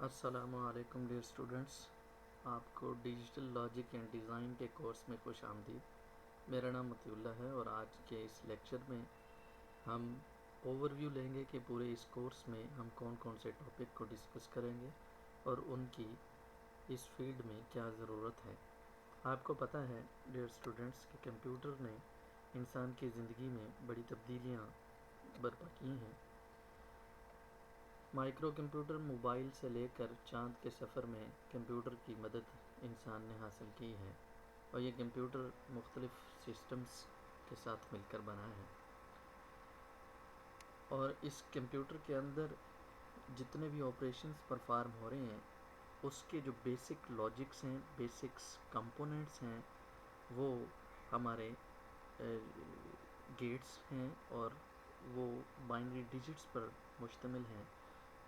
अस्सलामुअलैकुम dear students, आपको digital logic and design के कोर्स में खुश आमदीद। मेरा नाम मतीउल्लाह है और आज के इस लेक्चर में हम ओवरव्यू लेंगे कि पूरे इस कोर्स में हम कौन कौन से टॉपिक को डिस्कस करेंगे और उनकी इस फील्ड में क्या ज़रूरत है। आपको पता है डियर स्टूडेंट्स कि कंप्यूटर ने इंसान की ज़िंदगी में बड़ी तब्दीलियाँ बर्पा की हैं। माइक्रो कंप्यूटर मोबाइल से लेकर चाँद के सफ़र में कंप्यूटर की मदद इंसान ने हासिल की है और ये कंप्यूटर मुख्तलिफ़ सिस्टम्स के साथ मिलकर बना है। और इस कंप्यूटर के अंदर जितने भी ऑपरेशंस परफॉर्म हो रहे हैं उसके जो बेसिक लॉजिक्स हैं, बेसिक्स कंपोनेंट्स हैं, वो हमारे गेट्स हैं और वो बाइनरी डिजिट्स पर मुश्तमिल हैं।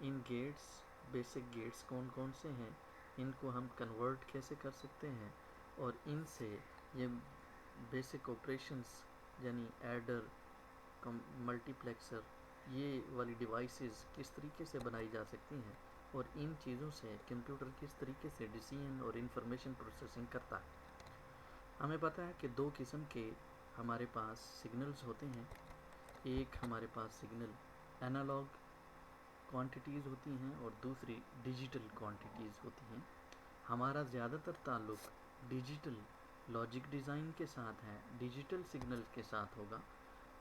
इन गेट्स, बेसिक गेट्स कौन कौन से हैं, इनको हम कन्वर्ट कैसे कर सकते हैं और इनसे ये बेसिक ऑपरेशंस यानी एडर, मल्टीप्लेक्सर, ये वाली डिवाइसेस किस तरीके से बनाई जा सकती हैं और इन चीज़ों से कंप्यूटर किस तरीके से डिसीजन और इंफॉर्मेशन प्रोसेसिंग करता है। हमें पता है कि दो किस्म के हमारे पास सिग्नल्स होते हैं। एक हमारे पास सिग्नल एनालॉग क्वांटिटीज़ होती हैं और दूसरी डिजिटल क्वांटिटीज़ होती हैं। हमारा ज़्यादातर ताल्लुक़ डिजिटल लॉजिक डिज़ाइन के साथ है, डिजिटल सिग्नल के साथ होगा।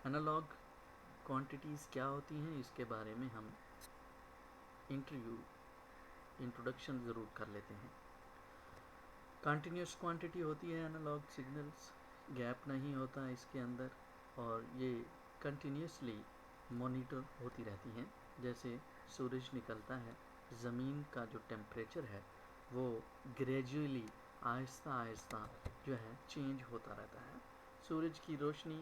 एनालॉग क्वांटिटीज़ क्या होती हैं इसके बारे में हम इंट्रोडक्शन ज़रूर कर लेते हैं। कंटिन्यूस क्वांटिटी होती है एनालॉग सिग्नल्स, गैप नहीं होता इसके अंदर और ये कंटिन्यूसली मॉनिटर होती रहती हैं। जैसे सूरज निकलता है, ज़मीन का जो टेम्परेचर है वो ग्रेजुअली आहिस्ता आहिस्ता जो है चेंज होता रहता है। सूरज की रोशनी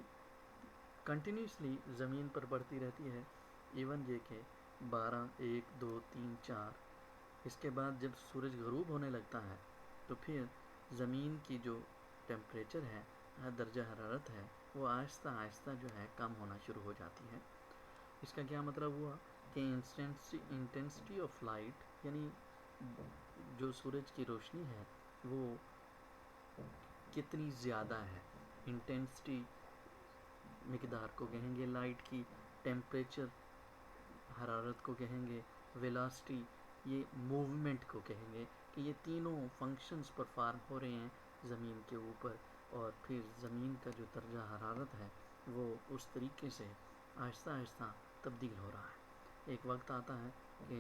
कंटिन्यूसली ज़मीन पर बढ़ती रहती है, इवन ये कि 12, 1, 2, 3, 4 इसके बाद जब सूरज ग़रूब होने लगता है तो फिर ज़मीन की जो टेम्परेचर है, दर्जा हरारत है, वो आहिस्ता आहिस्ता जो है कम होना शुरू हो जाती है। इसका क्या मतलब हुआ कि इंटेंसिटी ऑफ लाइट यानी जो सूरज की रोशनी है वो कितनी ज़्यादा है, इंटेंसिटी मिकदार को कहेंगे लाइट की, टेम्परेचर हरारत को कहेंगे, वेलोसिटी ये मूवमेंट को कहेंगे कि ये तीनों फंक्शंस परफॉर्म हो रहे हैं ज़मीन के ऊपर और फिर ज़मीन का जो दर्जा हरारत है वो उस तरीके से आहिस्ता आहिस्ता तब्दील हो रहा है। एक वक्त आता है कि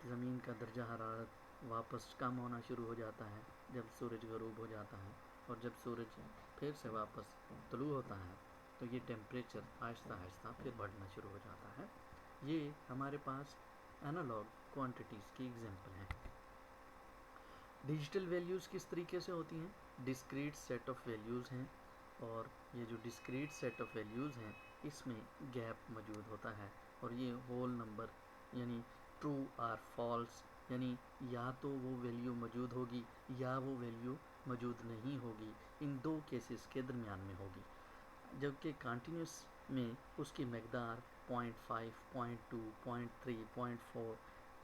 ज़मीन का दर्जा हरारत वापस कम होना शुरू हो जाता है जब सूरज ग़रूब हो जाता है और जब सूरज फिर से वापस तुलू होता है तो ये टेम्परेचर आहिस्ता आहिस्ता फिर बढ़ना शुरू हो जाता है। ये हमारे पास एनालॉग क्वांटिटीज़ की एग्जांपल हैं। डिजिटल वैल्यूज़ किस तरीके से होती हैं? डिस्क्रीट सेट ऑफ वैल्यूज़ हैं और ये जो डिस्क्रीट सेट ऑफ वैल्यूज़ हैं इसमें गैप मौजूद होता है और ये होल नंबर यानी ट्रू और फॉल्स यानी या तो वो वैल्यू मौजूद होगी या वो वैल्यू मौजूद नहीं होगी, इन दो केसेस के दरमियान में होगी। जबकि कंटिन्यूस में उसकी मकदार 0.5, 0.2, 0.3, 0.4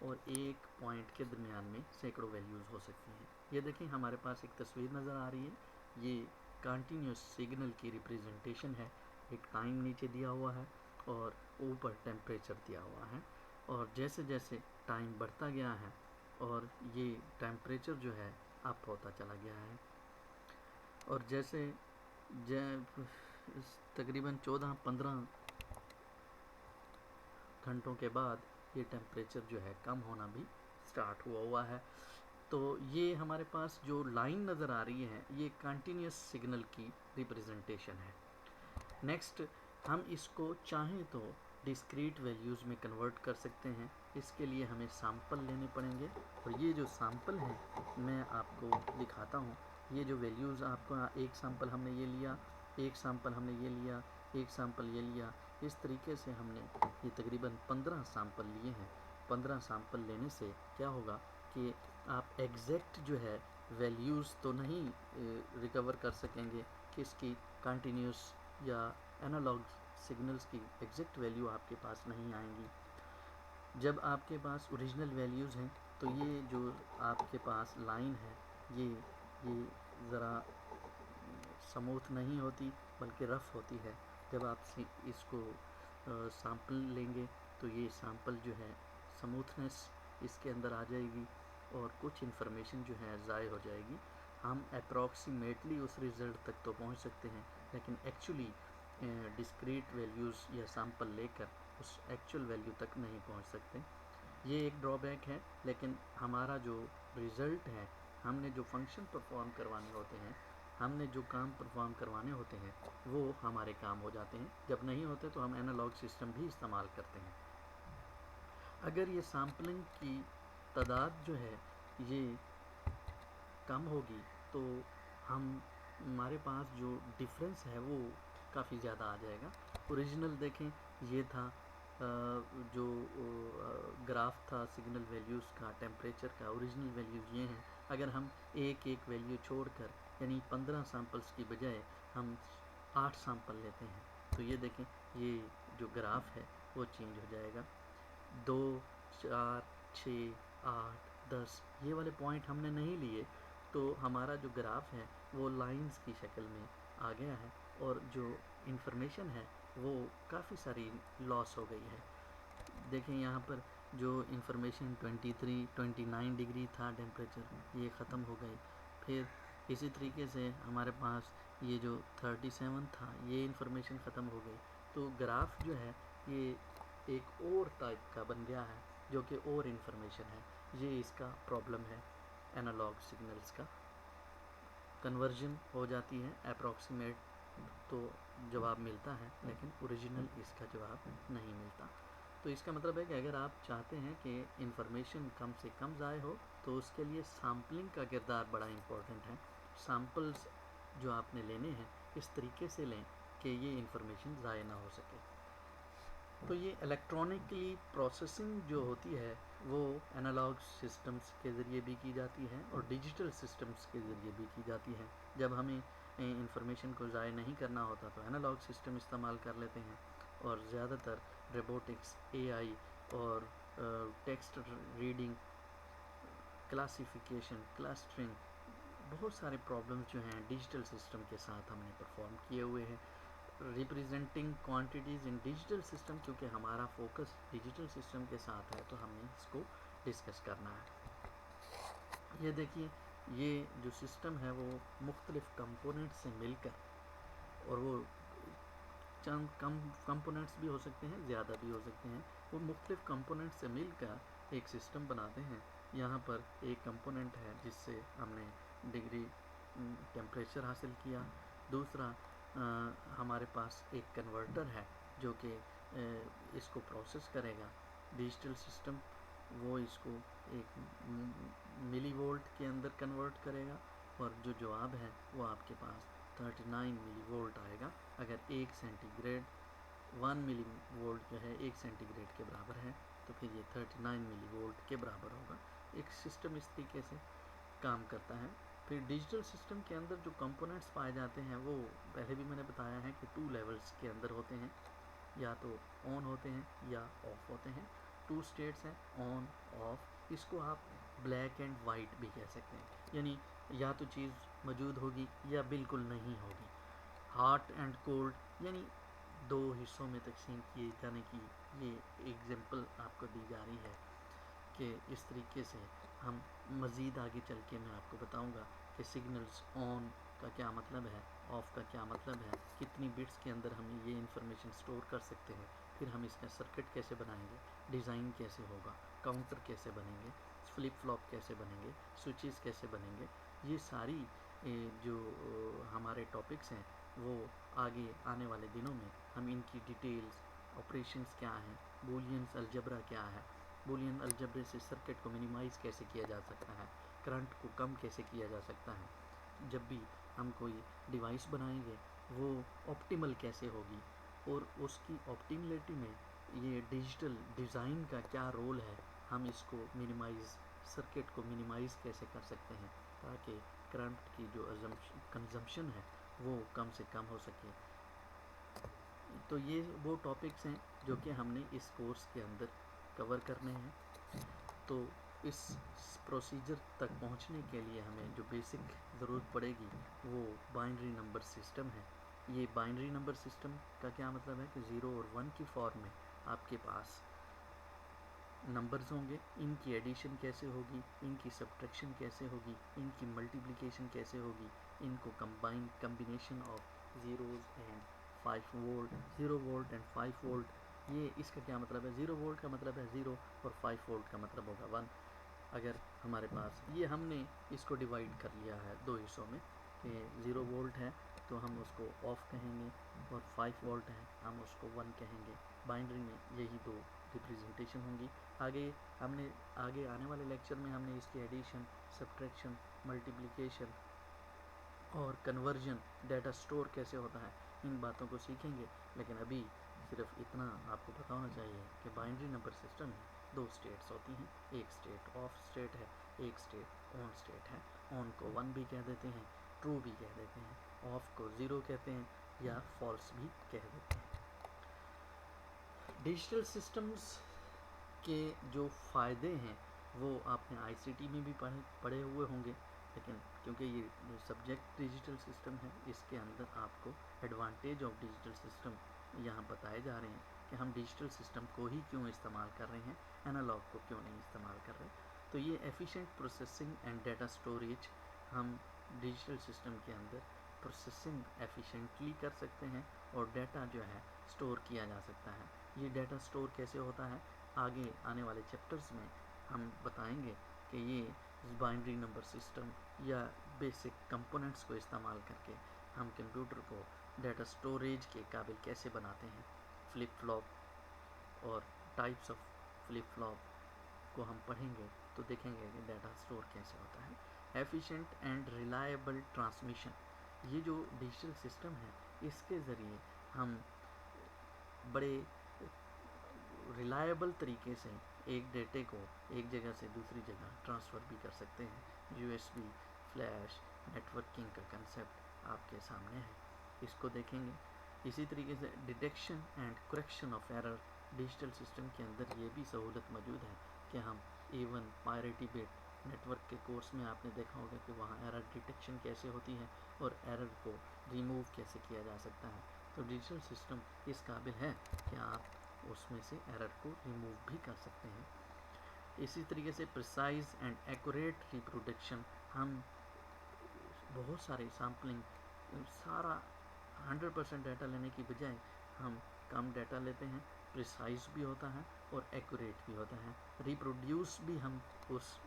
और 1 पॉइंट के दरमियान में सैकड़ों वैल्यूज़ हो सकती हैं। ये देखें हमारे पास एक तस्वीर नज़र आ रही है, ये कंटिन्यूस सिग्नल की रिप्रेजेंटेशन है। एक टाइम नीचे दिया हुआ है और ऊपर टेम्परेचर दिया हुआ है और जैसे जैसे टाइम बढ़ता गया है और ये टेम्परेचर जो है अप होता चला गया है और जैसे तकरीबन 14-15 घंटों के बाद ये टेम्परेचर जो है कम होना भी स्टार्ट हुआ है। तो ये हमारे पास जो लाइन नज़र आ रही है ये कंटिन्यूस सिग्नल की रिप्रेजेंटेशन है। नेक्स्ट हम इसको चाहें तो डिस्क्रीट वैल्यूज़ में कन्वर्ट कर सकते हैं। इसके लिए हमें सैंपल लेने पड़ेंगे और ये जो सैंपल हैं मैं आपको दिखाता हूँ। ये जो वैल्यूज़ आपका एक सैंपल हमने ये लिया, एक सैंपल हमने ये लिया, एक सैंपल ये लिया, इस तरीके से हमने ये तकरीबन 15 सैंपल लिए हैं। 15 सैंपल लेने से क्या होगा कि आप एग्जैक्ट जो है वैल्यूज़ तो नहीं रिकवर कर सकेंगे कि इसकी कंटिन्यूस या एनालॉग सिग्नल्स की एग्जैक्ट वैल्यू आपके पास नहीं आएंगी। जब आपके पास ओरिजिनल वैल्यूज़ हैं तो ये जो आपके पास लाइन है ये ज़रा स्मूथ नहीं होती बल्कि रफ़ होती है। जब आप इसको सैंपल लेंगे तो ये सैंपल जो है स्मूथनेस इसके अंदर आ जाएगी और कुछ इन्फॉर्मेशन जो है ज़ाय हो जाएगी। हम अप्रॉक्सीमेटली उस रिज़ल्ट तक तो पहुंच सकते हैं, लेकिन एक्चुअली डिस्क्रीट वैल्यूज़ या सैंपल लेकर उस एक्चुअल वैल्यू तक नहीं पहुंच सकते। ये एक ड्रॉबैक है, लेकिन हमारा जो रिज़ल्ट है, हमने जो फंक्शन परफॉर्म करवाने होते हैं, हमने जो काम परफॉर्म करवाने होते हैं, वो हमारे काम हो जाते हैं। जब नहीं होते तो हम एनालॉग सिस्टम भी इस्तेमाल करते हैं। अगर ये सैम्पलिंग की तादाद जो है ये कम होगी तो हमारे पास जो डिफरेंस है वो काफ़ी ज़्यादा आ जाएगा। ओरिजिनल देखें, ये था जो ग्राफ था सिग्नल वैल्यूज़ का, टेम्परेचर का, ओरिजिनल वैल्यूज़ ये हैं। अगर हम एक एक वैल्यू छोड़कर यानी 15 सैम्पल्स की बजाय हम 8 सैम्पल लेते हैं तो ये देखें, ये जो ग्राफ है वो चेंज हो जाएगा। 2, 4, 6, 8, 10 ये वाले पॉइंट हमने नहीं लिए तो हमारा जो ग्राफ है वो लाइंस की शक्ल में आ गया है और जो इन्फॉर्मेशन है वो काफ़ी सारी लॉस हो गई है। देखें यहाँ पर जो इन्फॉर्मेशन 23, 29 डिग्री था टेम्परेचर, ये ख़त्म हो गई। फिर इसी तरीके से हमारे पास ये जो 37 था ये इन्फॉर्मेशन ख़त्म हो गई। तो ग्राफ जो है ये एक और टाइप का बन गया है जो कि और इन्फॉर्मेशन है। ये इसका प्रॉब्लम है। एनालॉग सिग्नल्स का कन्वर्जन हो जाती है, अप्रॉक्सीमेट तो जवाब मिलता है लेकिन ओरिजिनल इसका जवाब नहीं मिलता। तो इसका मतलब है कि अगर आप चाहते हैं कि इन्फॉर्मेशन कम से कम ज़ाय हो तो उसके लिए सैम्पलिंग का किरदार बड़ा इम्पोर्टेंट है। सैम्पल्स जो आपने लेने हैं इस तरीके से लें कि ये इन्फॉर्मेशन ज़ाय ना हो सके। तो ये इलेक्ट्रॉनिकली प्रोसेसिंग जो होती है वो एनालॉग सिस्टम्स के ज़रिए भी की जाती है और डिजिटल सिस्टम्स के ज़रिए भी की जाती है। जब हमें इंफॉर्मेशन को ज़ाय नहीं करना होता तो एनालॉग सिस्टम इस्तेमाल कर लेते हैं और ज़्यादातर रोबोटिक्स, एआई और टेक्स्ट रीडिंग, क्लासिफिकेशन, क्लस्टरिंग, बहुत सारे प्रॉब्लम्स जो हैं डिजिटल सिस्टम के साथ हमने परफॉर्म किए हुए हैं। रिप्रेजेंटिंग क्वांटिटीज़ इन डिजिटल सिस्टम, क्योंकि हमारा फोकस डिजिटल सिस्टम के साथ है तो हमने इसको डिस्कस करना है। ये देखिए, ये जो सिस्टम है वो मुख्तलिफ कंपोनेंट से मिलकर, और वो चंद कम कंपोनेंट्स भी हो सकते हैं, ज़्यादा भी हो सकते हैं, वो मुख्तलिफ कंपोनेंट से मिलकर एक सिस्टम बनाते हैं। यहाँ पर एक कंपोनेंट है जिससे हमने डिग्री टेम्परेचर हासिल किया। दूसरा हमारे पास एक कन्वर्टर है जो कि इसको प्रोसेस करेगा। डिजिटल सिस्टम वो इसको एक मिली वोल्ट के अंदर कन्वर्ट करेगा और जो जवाब है वो आपके पास 39 मिली वोल्ट आएगा। अगर 1 सेंटीग्रेड 1 मिली वोल्ट जो है 1 सेंटीग्रेड के बराबर है तो फिर ये 39 मिली वोल्ट के बराबर होगा। एक सिस्टम इस तरीके से काम करता है। फिर डिजिटल सिस्टम के अंदर जो कंपोनेंट्स पाए जाते हैं वो पहले भी मैंने बताया है कि 2 लेवल्स के अंदर होते हैं, या तो ऑन होते हैं या ऑफ होते हैं। 2 स्टेट्स हैं, ऑन, ऑफ। इसको आप ब्लैक एंड वाइट भी कह सकते हैं, यानी या तो चीज़ मौजूद होगी या बिल्कुल नहीं होगी। हॉट एंड कोल्ड यानी 2 हिस्सों में तकसीम किए जाने की ये एग्जांपल आपको दी जा रही है कि इस तरीके से हम मज़ीद आगे चल के मैं आपको बताऊंगा कि सिग्नल्स ऑन का क्या मतलब है, ऑफ़ का क्या मतलब है, कितनी बिट्स के अंदर हम ये इन्फॉर्मेशन स्टोर कर सकते हैं, फिर हम इसका सर्किट कैसे बनाएंगे, डिज़ाइन कैसे होगा, काउंटर कैसे बनेंगे, फ्लिप फ्लॉप कैसे बनेंगे, स्विचेस कैसे बनेंगे। ये सारी जो हमारे टॉपिक्स हैं वो आगे आने वाले दिनों में हम इनकी डिटेल्स, ऑपरेशंस क्या हैं, बूलियंस अलजबरा क्या है, बूलियन अलजब्रे से सर्किट को मिनिमाइज़ कैसे किया जा सकता है, करंट को कम कैसे किया जा सकता है, जब भी हम कोई डिवाइस बनाएंगे वो ऑप्टिमल कैसे होगी, और उसकी ऑप्टिमलिटी में ये डिजिटल डिज़ाइन का क्या रोल है, हम इसको मिनिमाइज़, सर्किट को मिनिमाइज़ कैसे कर सकते हैं ताकि करंट की जो कंजम्पशन है वो कम से कम हो सके। तो ये वो टॉपिक्स हैं जो कि हमने इस कोर्स के अंदर कवर करने हैं। तो इस प्रोसीजर तक पहुंचने के लिए हमें जो बेसिक ज़रूरत पड़ेगी वो बाइनरी नंबर सिस्टम है। ये बाइनरी नंबर सिस्टम का क्या मतलब है कि 0 और 1 की फॉर्म में आपके पास नंबर्स होंगे, इनकी एडिशन कैसे होगी, इनकी सब्ट्रैक्शन कैसे होगी, इनकी मल्टीप्लिकेशन कैसे होगी, इनको combination of zeros and 5 volt, 0 volt and 5 volt. ये इसका क्या मतलब है, 0 वोल्ट का मतलब है 0 और 5 वोल्ट का मतलब होगा 1। अगर हमारे पास ये हमने इसको डिवाइड कर लिया है दो हिस्सों में कि 0 वोल्ट है तो हम उसको ऑफ कहेंगे और 5 वोल्ट है हम उसको 1 कहेंगे। बाइनरी में यही दो रिप्रेजेंटेशन होंगी। आगे आने वाले लेक्चर में हमने इसकी एडिशन, सब्ट्रैक्शन, मल्टीप्लिकेशन और कन्वर्जन, डाटा स्टोर कैसे होता है, इन बातों को सीखेंगे। लेकिन अभी सिर्फ इतना आपको पता होना चाहिए कि बाइनरी नंबर सिस्टम में दो स्टेट्स होती हैं, एक स्टेट ऑफ स्टेट है, एक स्टेट ऑन स्टेट है। ऑन को 1 भी कह देते हैं, ट्रू भी कह देते हैं, ऑफ को 0 कहते हैं या फॉल्स भी कह देते हैं। डिजिटल सिस्टम्स के जो फ़ायदे हैं वो आपने आईसीटी में भी पढ़े हुए होंगे, लेकिन क्योंकि ये जो सब्जेक्ट डिजिटल सिस्टम है इसके अंदर आपको एडवांटेज ऑफ डिजिटल सिस्टम यहाँ बताए जा रहे हैं कि हम डिजिटल सिस्टम को ही क्यों इस्तेमाल कर रहे हैं, एनालॉग को क्यों नहीं इस्तेमाल कर रहे। तो ये efficient processing and data storage, हम डिजिटल सिस्टम के अंदर प्रोसेसिंग एफिशिएंटली कर सकते हैं और डाटा जो है स्टोर किया जा सकता है। ये डाटा स्टोर कैसे होता है आगे आने वाले चैप्टर्स में हम बताएंगे कि ये बाइनरी नंबर सिस्टम या बेसिक कंपोनेंट्स को इस्तेमाल करके हम कंप्यूटर को डाटा स्टोरेज के काबिल कैसे बनाते हैं। फ्लिप फ्लॉप और टाइप्स ऑफ फ्लिप फ्लॉप को हम पढ़ेंगे तो देखेंगे कि डाटा स्टोर कैसे होता है। एफिशिएंट एंड रिलायबल ट्रांसमिशन, ये जो डिजिटल सिस्टम है इसके ज़रिए हम बड़े रिलायबल तरीके से एक डेटे को एक जगह से दूसरी जगह ट्रांसफ़र भी कर सकते हैं। यूएसबी, फ्लैश, नेटवर्किंग का कंसेप्ट आपके सामने है, इसको देखेंगे। इसी तरीके से detection and correction of error, digital system के अंदर ये भी सहूलत मौजूद है कि हम इवन पायरेटी बिट नेटवर्क के कोर्स में आपने देखा होगा कि वहाँ एरर डिटेक्शन कैसे होती है और एरर को रिमूव कैसे किया जा सकता है। तो डिजिटल सिस्टम इस काबिल है कि आप उसमें से एरर को रिमूव भी कर सकते हैं। इसी तरीके से प्रिसाइज एंड एक्यूरेट रिप्रोडक्शन, हम बहुत सारे सैम्पलिंग सारा 100% डाटा लेने की बजाय हम कम डाटा लेते हैं, प्रिसाइज भी होता है और एक्यूरेट भी होता है। रिप्रोड्यूस भी हम उस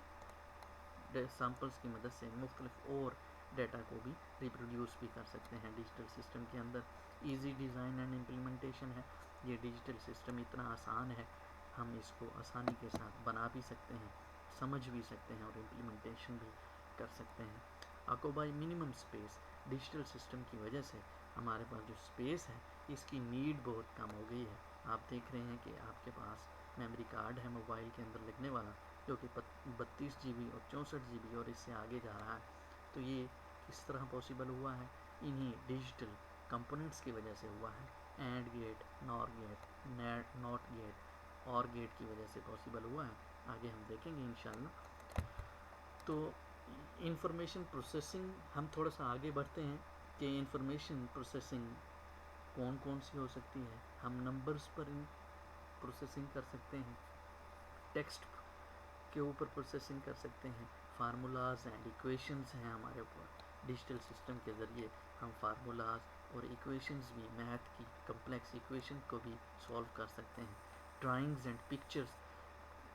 सैम्पल्स की मदद से मुख्तलिफ और डाटा को भी रिप्रोड्यूस भी कर सकते हैं डिजिटल सिस्टम के अंदर। इजी डिज़ाइन एंड इम्प्लीमेंटेशन है, ये डिजिटल सिस्टम इतना आसान है, हम इसको आसानी के साथ बना भी सकते हैं, समझ भी सकते हैं और इम्प्लीमेंटेशन भी कर सकते हैं। Occupy minimum space, digital system की वजह से हमारे पास जो स्पेस है इसकी नीड बहुत कम हो गई है। आप देख रहे हैं कि आपके पास मेमोरी कार्ड है मोबाइल के अंदर लगने वाला जो कि 32 GB और 64 GB और इससे आगे जा रहा है। तो ये किस तरह पॉसिबल हुआ है, इन्हीं डिजिटल कंपोनेंट्स की वजह से हुआ है। And gate, nor gate, not gate or gate की वजह से पॉसिबल हुआ है, आगे हम देखेंगे इंशाल्लाह। तो इंफॉर्मेशन प्रोसेसिंग, हम थोड़ा सा आगे बढ़ते हैं कि इंफॉर्मेशन प्रोसेसिंग कौन कौन सी हो सकती है। हम नंबर्स पर प्रोसेसिंग कर सकते हैं, टेक्स्ट के ऊपर प्रोसेसिंग कर सकते हैं, फार्मूलाज एंड इक्वेशंस हैं हमारे ऊपर। डिजिटल सिस्टम के ज़रिए हम फार्मूलाज और इक्वेशंस भी, मैथ की कम्प्लेक्स इक्वेशन को भी सॉल्व कर सकते हैं। ड्राइंग्स एंड पिक्चर्स,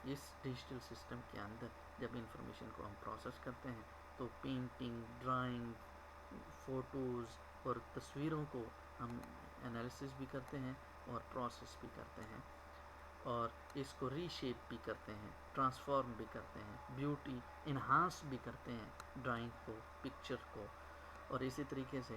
इस डिजिटल सिस्टम के अंदर जब इंफॉर्मेशन को हम प्रोसेस करते हैं तो पेंटिंग, ड्राइंग, फ़ोटोज़ और तस्वीरों को हम एनालिसिस भी करते हैं और प्रोसेस भी करते हैं और इसको रीशेप भी करते हैं, ट्रांसफॉर्म भी करते हैं, ब्यूटी इन्हांस भी करते हैं ड्राइंग को, पिक्चर को। और इसी तरीके से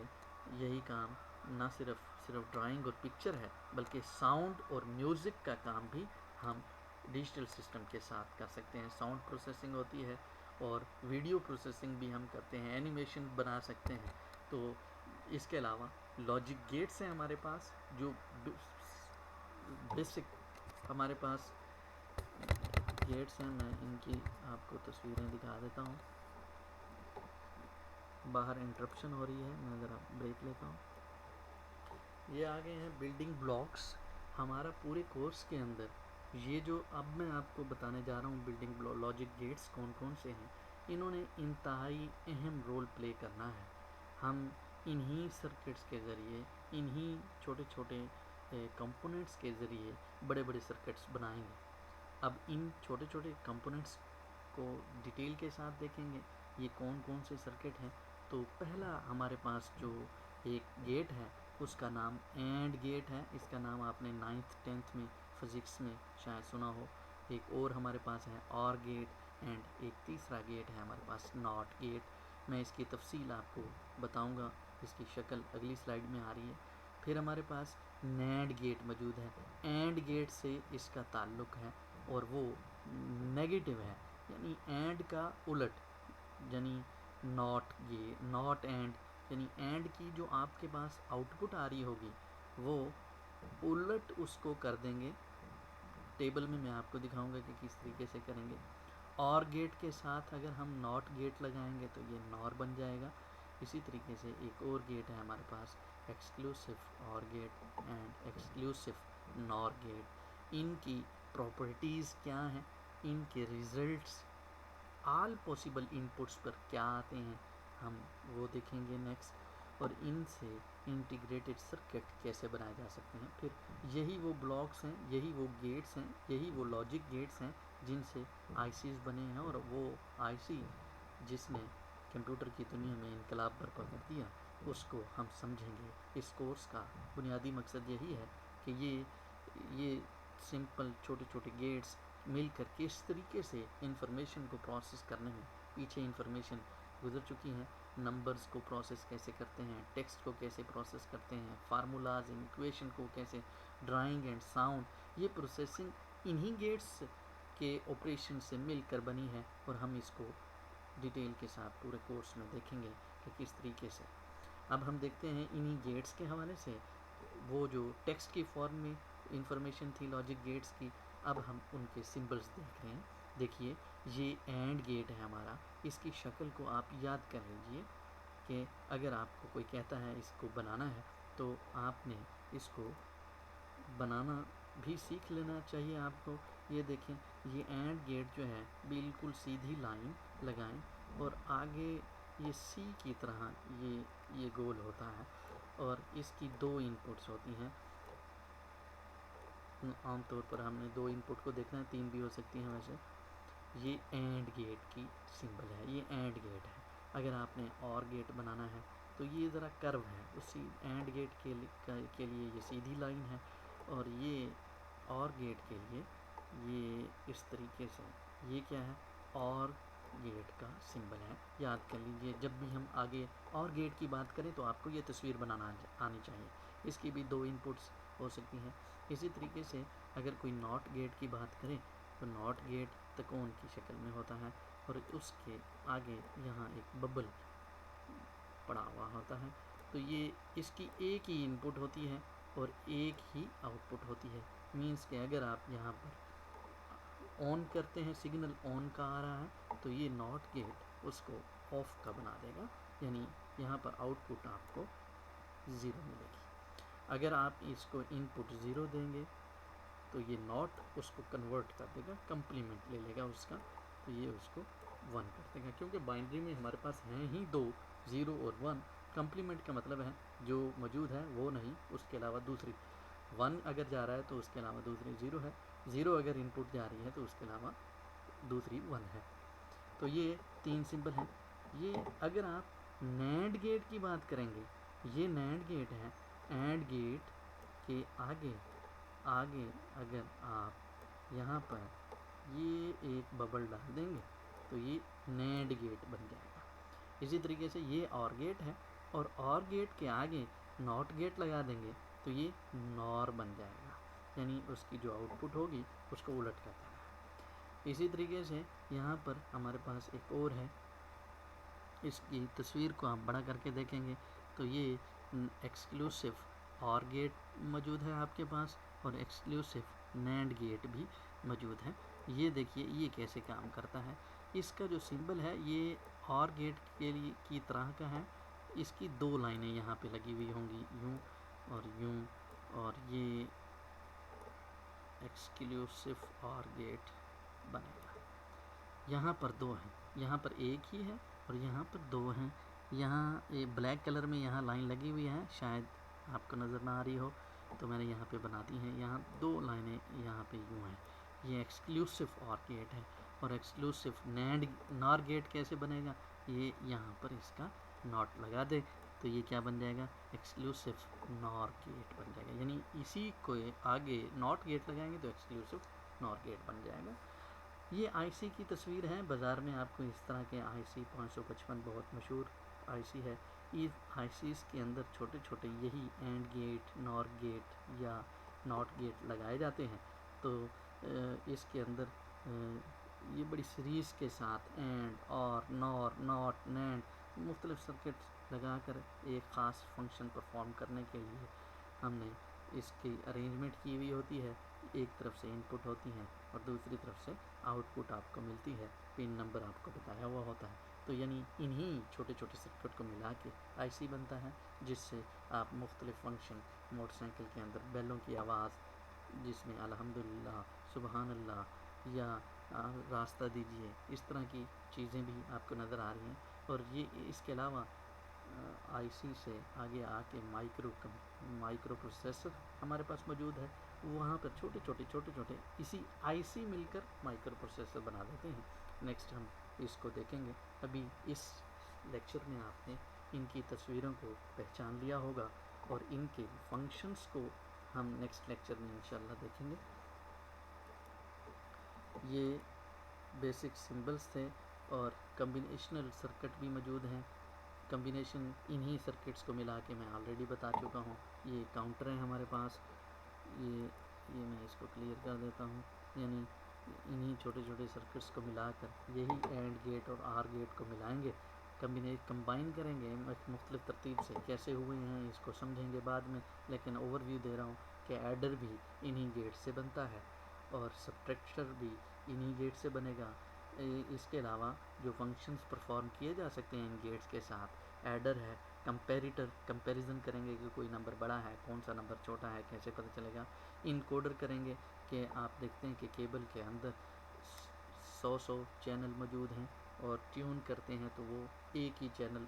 यही काम ना सिर्फ ड्राइंग और पिक्चर है बल्कि साउंड और म्यूज़िक का काम भी हम डिजिटल सिस्टम के साथ कर सकते हैं। साउंड प्रोसेसिंग होती है और वीडियो प्रोसेसिंग भी हम करते हैं, एनिमेशन बना सकते हैं। तो इसके अलावा लॉजिक गेट्स हैं हमारे पास, जो बेसिक हमारे पास गेट्स हैं, मैं इनकी आपको तस्वीरें दिखा देता हूँ। बाहर इंटरप्शन हो रही है, मैं ज़रा ब्रेक लेता हूँ। ये आ गए हैं बिल्डिंग ब्लॉक्स हमारा पूरे कोर्स के अंदर। ये जो अब मैं आपको बताने जा रहा हूँ बिल्डिंग लॉजिक गेट्स कौन कौन से हैं, इन्होंने इंतहाई अहम रोल प्ले करना है। हम इन्हीं सर्किट्स के ज़रिए, इन्हीं छोटे छोटे कंपोनेंट्स के ज़रिए बड़े बड़े सर्किट्स बनाएंगे। अब इन छोटे छोटे कंपोनेंट्स को डिटेल के साथ देखेंगे ये कौन कौन से सर्किट हैं। तो पहला हमारे पास जो एक गेट है उसका नाम एंड गेट है। इसका नाम आपने 9th 10th में फिज़िक्स में शायद सुना हो। एक और हमारे पास है और गेट एंड एक तीसरा गेट है हमारे पास नॉट गेट। मैं इसकी तफसील आपको बताऊंगा, इसकी शक्ल अगली स्लाइड में आ रही है। फिर हमारे पास नैंड गेट मौजूद है। एंड गेट से इसका ताल्लुक़ है और वो नेगेटिव है, यानी एंड का उलट, यानी नॉट एंड, यानी एंड की जो आपके पास आउटपुट आ रही होगी वो उलट उसको कर देंगे। टेबल में मैं आपको दिखाऊंगा कि किस तरीके से करेंगे। और गेट के साथ अगर हम नॉट गेट लगाएंगे तो ये नॉर बन जाएगा। इसी तरीके से एक और गेट है हमारे पास exclusive or gate and exclusive nor gate. इनकी प्रॉपर्टीज़ क्या हैं, इनके रिजल्ट्स ऑल पॉसिबल इनपुट्स पर क्या आते हैं, हम वो देखेंगे नेक्स्ट। और इनसे इंटीग्रेटेड सर्किट कैसे बनाए जा सकते हैं। फिर यही वो ब्लॉक्स हैं, यही वो गेट्स हैं, यही वो लॉजिक गेट्स हैं जिनसे आईसीज बने हैं। और वो आईसी जिसने कंप्यूटर की दुनिया में इनकलाब बर्पा कर दिया, उसको हम समझेंगे। इस कोर्स का बुनियादी मकसद यही है कि ये सिंपल छोटे छोटे गेट्स मिलकर किस तरीके से इंफॉर्मेशन को प्रोसेस करने में पीछे इंफॉर्मेशन गुजर चुकी हैं, नंबर्स को प्रोसेस कैसे करते हैं, टेक्स्ट को कैसे प्रोसेस करते हैं, फार्मूलाज एंड इक्वेशन को कैसे, ड्राइंग एंड साउंड, ये प्रोसेसिंग इन्हीं गेट्स के ऑपरेशन से मिलकर बनी है। और हम इसको डिटेल के साथ पूरे कोर्स में देखेंगे कि किस तरीके से। अब हम देखते हैं इन्हीं गेट्स के हवाले से वो जो टेक्स्ट की फॉर्म में इंफॉर्मेशन थी लॉजिक गेट्स की, अब हम उनके सिंबल्स देख रहे हैं। देखिए ये एंड गेट है हमारा, इसकी शक्ल को आप याद कर लीजिए कि अगर आपको कोई कहता है इसको बनाना है तो आपने इसको बनाना भी सीख लेना चाहिए आपको। ये देखें, ये एंड गेट जो है बिल्कुल सीधी लाइन लगाएं और आगे ये सी की तरह ये गोल होता है और इसकी दो इनपुट्स होती हैं। आमतौर पर हमने दो इनपुट को देखना है, तीन भी हो सकती हैं वैसे। ये एंड गेट की सिंबल है, ये एंड गेट है। अगर आपने और गेट बनाना है तो ये ज़रा कर्व है, उसी एंड गेट के लिए ये सीधी लाइन है और ये और गेट के लिए ये इस तरीके से, ये क्या है, और गेट का सिंबल है। याद कर लीजिए, जब भी हम आगे और गेट की बात करें तो आपको ये तस्वीर बनाना आनी चाहिए। इसकी भी दो इनपुट्स हो सकती हैं। इसी तरीके से अगर कोई नॉट गेट की बात करें तो नॉट गेट त्रिकोण की शक्ल में होता है और उसके आगे यहाँ एक बबल पड़ा हुआ होता है। तो ये इसकी एक ही इनपुट होती है और एक ही आउटपुट होती है। मीन्स कि अगर आप यहाँ पर ऑन करते हैं, सिग्नल ऑन का आ रहा है तो ये नॉट गेट उसको ऑफ का बना देगा, यानी यहाँ पर आउटपुट आपको 0 मिलेगी। अगर आप इसको इनपुट 0 देंगे तो ये नॉट उसको कन्वर्ट कर देगा, कंप्लीमेंट ले लेगा उसका, तो ये उसको 1 कर देगा। क्योंकि बाइनरी में हमारे पास हैं ही दो, 0 और 1। कंप्लीमेंट का मतलब है जो मौजूद है वो नहीं, उसके अलावा दूसरी 1 अगर जा रहा है तो उसके अलावा दूसरी 0 है, 0 अगर इनपुट जा रही है तो उसके अलावा दूसरी 1 है। तो ये तीन सिंबल हैं। ये अगर आप नैंड गेट की बात करेंगे, ये नैंड गेट है। एंड गेट के आगे अगर आप यहाँ पर ये एक बबल डाल देंगे तो ये नैंड गेट बन जाएगा। इसी तरीके से ये और गेट है और गेट के आगे नॉट गेट लगा देंगे तो ये नॉर बन जाएगा, यानी उसकी जो आउटपुट होगी उसको उलट कर देगा। इसी तरीके से यहाँ पर हमारे पास एक और है, इसकी तस्वीर को आप बड़ा करके देखेंगे तो ये एक्सक्लूसिव और गेट मौजूद है आपके पास और एक्सक्लूसिव नैंड गेट भी मौजूद है। ये देखिए ये कैसे काम करता है। इसका जो सिंबल है ये और गेट के लिए की तरह का है। इसकी दो लाइनें यहाँ पे लगी हुई होंगी, यूँ और यूँ, और ये एक्सक्लूसिव और गेट बनेगा। यहाँ पर दो हैं, यहाँ पर एक ही है और यहाँ पर दो हैं। यहाँ ये ब्लैक कलर में यहाँ लाइन लगी हुई है, शायद आपको नज़र ना आ रही हो तो मैंने यहाँ पे बना दी है। यहाँ दो लाइनें यहाँ पे यूँ हैं। ये एक्सक्लूसिव और गेट है। और एक्सक्लूसिव नैंड नॉर गेट कैसे बनेगा, ये यहाँ पर इसका नॉट लगा दे तो ये क्या बन जाएगा, एक्सक्लूसिव नॉर गेट बन जाएगा। यानी इसी को आगे नॉट गेट लगाएंगे तो एक्सक्लूसिव नॉर गेट बन जाएगा। ये आईसी की तस्वीर है। बाज़ार में आपको इस तरह के आईसी 555 बहुत मशहूर आईसी है। इस आईसीज़ के अंदर छोटे छोटे यही एंड गेट, नॉर गेट या नॉट गेट लगाए जाते हैं। तो इसके अंदर ये बड़ी सीरीज़ के साथ एंड, और, नॉर, नॉट, नैंड मुख्तलिफ सर्किट लगा कर एक ख़ास फंक्शन परफॉर्म करने के लिए हमने इसकी अरेंजमेंट की हुई होती है। एक तरफ से इनपुट होती हैं और दूसरी तरफ से आउटपुट आपको मिलती है, पिन नंबर आपको बताया हुआ होता है। तो यानी इन्हीं छोटे छोटे सर्किट को मिला के आईसी बनता है, जिससे आप मुख्तलिफ फंक्शन, मोटरसाइकिल के अंदर बैलों की आवाज़ जिसमें अल्हम्दुलिल्लाह, सुबहान अल्लाह या रास्ता दीजिए, इस तरह की चीज़ें भी आपको नज़र आ रही हैं। और ये इसके अलावा आईसी से आगे आके माइक्रो प्रोसेसर हमारे पास मौजूद है। वहाँ पर छोटे छोटे इसी आईसी मिलकर माइक्रो प्रोसेसर बना देते हैं। नेक्स्ट हम इसको देखेंगे। अभी इस लेक्चर में आपने इनकी तस्वीरों को पहचान लिया होगा और इनके फंक्शंस को हम नेक्स्ट लेक्चर में इंशाल्लाह देखेंगे। ये बेसिक सिंबल्स थे और कम्बिनेशनल सर्किट भी मौजूद हैं। कम्बिनेशन इन्हीं सर्किट्स को मिला के मैं ऑलरेडी बता चुका हूँ। ये काउंटर है हमारे पास, ये मैं इसको क्लियर कर देता हूँ। यानी इन्हीं छोटे छोटे सर्किट्स को मिलाकर यही एंड गेट और आर गेट को मिलाएंगे, कंबाइन करेंगे मुख्तलिफ तरतीब से। कैसे हुए हैं इसको समझेंगे बाद में, लेकिन ओवरव्यू दे रहा हूँ कि एडर भी इन्हीं गेट से बनता है और सब्ट्रैक्टर भी इन्हीं गेट से बनेगा। इसके अलावा जो फंक्शंस परफॉर्म किए जा सकते हैं इन गेट्स के साथ, एडर है, कंपैरिजन करेंगे कि कोई नंबर बड़ा है, कौन सा नंबर छोटा है, कैसे पता चलेगा। इनकोडर करेंगे कि आप देखते हैं कि केबल के अंदर 100 चैनल मौजूद हैं और ट्यून करते हैं तो वो एक ही चैनल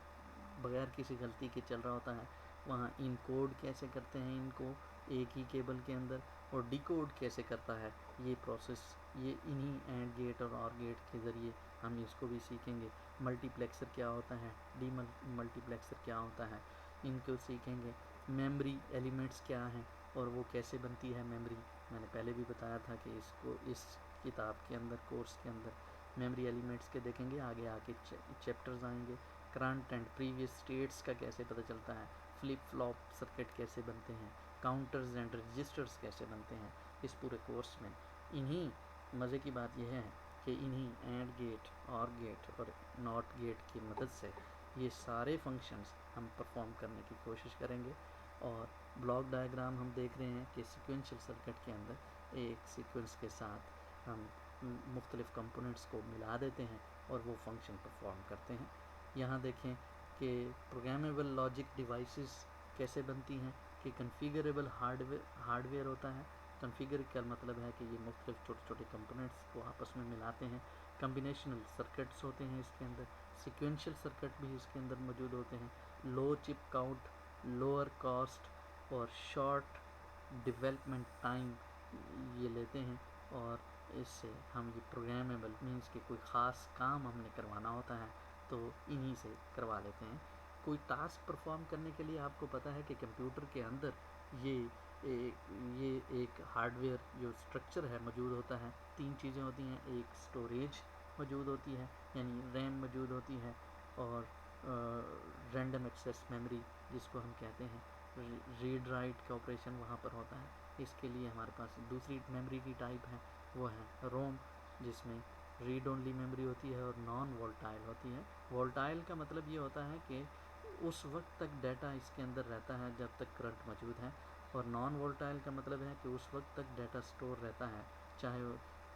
बगैर किसी गलती के चल रहा होता है। वहाँ इनकोड कैसे करते हैं इनको एक ही केबल के अंदर, और डिकोड कैसे करता है ये प्रोसेस, ये इन्हीं एंड गेट और ऑर गेट के ज़रिए हम इसको भी सीखेंगे। मल्टीप्लेक्सर क्या होता है, डी मल्टीप्लेक्सर क्या होता है, इनको सीखेंगे। मेमोरी एलिमेंट्स क्या हैं और वो कैसे बनती है मेमोरी, मैंने पहले भी बताया था कि इसको इस किताब के अंदर, कोर्स के अंदर मेमोरी एलिमेंट्स के देखेंगे। आगे आके चैप्टर्स आएंगे। करंट एंड प्रीवियस स्टेट्स का कैसे पता चलता है, फ्लिप फ्लॉप सर्किट कैसे बनते हैं, काउंटर्स एंड रजिस्टर्स कैसे बनते हैं। इस पूरे कोर्स में इन्हीं, मज़े की बात यह है कि इन्हीं एंड गेट, और गेट और नॉट गेट की मदद से ये सारे फंक्शंस हम परफॉर्म करने की कोशिश करेंगे। और ब्लॉक डायग्राम हम देख रहे हैं कि सीक्वेंशियल सर्किट के अंदर एक सीक्वेंस के साथ हम मुख्तलिफ कंपोनेंट्स को मिला देते हैं और वो फंक्शन परफॉर्म करते हैं। यहाँ देखें कि प्रोग्रामेबल लॉजिक डिवाइसेस कैसे बनती हैं, कि कन्फिगरेबल हार्डवेयर होता है। कन्फिगर का मतलब है कि ये मुख्तलिफ छोटे छोटे कंपोनेंट्स को आपस में मिलाते हैं। कम्बिनेशनल सर्किट्स होते हैं इसके अंदर, सिक्वेंशियल सर्किट भी इसके अंदर मौजूद होते हैं। लो चिप काउंट, लोअर कॉस्ट और शॉर्ट डेवलपमेंट टाइम ये लेते हैं, और इससे हम ये प्रोग्रामेबल मीन्स कि कोई ख़ास काम हमने करवाना होता है तो इन्हीं से करवा लेते हैं। कोई टास्क परफॉर्म करने के लिए आपको पता है कि कंप्यूटर के अंदर ये एक हार्डवेयर जो स्ट्रक्चर है मौजूद होता है। तीन चीज़ें होती हैं, एक स्टोरेज मौजूद होती है यानी रैम मौजूद होती है, और रैंडम एक्सेस मेमोरी जिसको हम कहते हैं, रीड राइट का ऑपरेशन वहाँ पर होता है। इसके लिए हमारे पास दूसरी मेमोरी की टाइप है, वो है रोम, जिसमें रीड ओनली मेमोरी होती है और नॉन वोल्टाइल होती है। वोल्टाइल का मतलब ये होता है कि उस वक्त तक डाटा इसके अंदर रहता है जब तक करंट मौजूद है, और नॉन वोल्टाइल का मतलब है कि उस वक्त तक डाटा स्टोर रहता है चाहे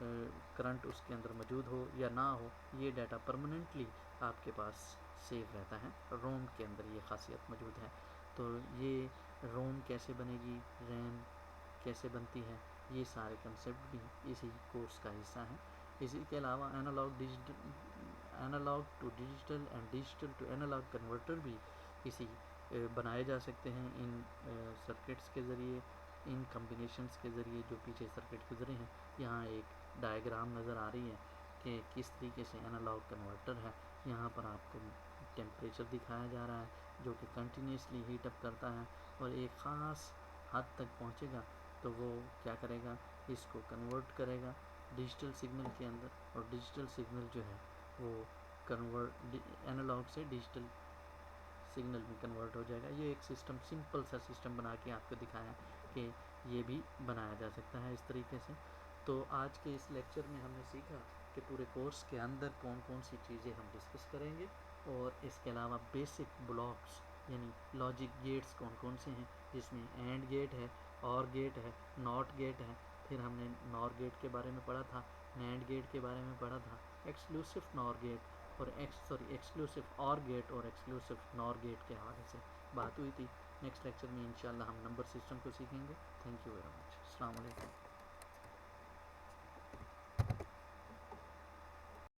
करंट उसके अंदर मौजूद हो या ना हो, ये डाटा परमानेंटली आपके पास सेव रहता है। रोम के अंदर ये खासियत मौजूद है। तो ये रोम कैसे बनेगी, रैम कैसे बनती है, ये सारे कंसेप्ट भी इसी कोर्स का हिस्सा है। इसी के अलावा analogue to digital and digital to analogue converter भी इसी बनाए जा सकते हैं इन सर्किट्स के ज़रिए, इन कम्बिनेशंस के ज़रिए जो पीछे सर्किट गुजरे हैं। यहाँ एक डायग्राम नज़र आ रही है कि किस तरीके से एनालॉग कन्वर्टर है। यहाँ पर आपको टेम्परेचर दिखाया जा रहा है जो कि कंटिन्यूसली हीट अप करता है और एक ख़ास हद तक पहुँचेगा तो वो क्या करेगा, इसको कन्वर्ट करेगा डिजिटल सिग्नल के अंदर, और डिजिटल सिग्नल जो है वो एनालॉग से डिजिटल सिग्नल में कन्वर्ट हो जाएगा। ये एक सिस्टम, सिंपल सा सिस्टम बना के आपको दिखाया कि ये भी बनाया जा सकता है इस तरीके से। तो आज के इस लेक्चर में हमने सीखा कि पूरे कोर्स के अंदर कौन कौन सी चीज़ें हम डिस्कस करेंगे, और इसके अलावा बेसिक ब्लॉक्स यानी लॉजिक गेट्स कौन कौन से हैं, जिसमें एंड गेट है, और गेट है, नॉट गेट है। फिर हमने नॉर गेट के बारे में पढ़ा था, नैंड गेट के बारे में पढ़ा था, एक्सक्लूसिव नॉर गेट और एक्सक्लूसिव और गेट और एक्सक्लूसिव नॉर गेट के हवाले से बात हुई थी। नेक्स्ट लेक्चर में इंशाल्लाह हम नंबर सिस्टम को सीखेंगे। Thank you very much. अस्सलाम वालेकुम।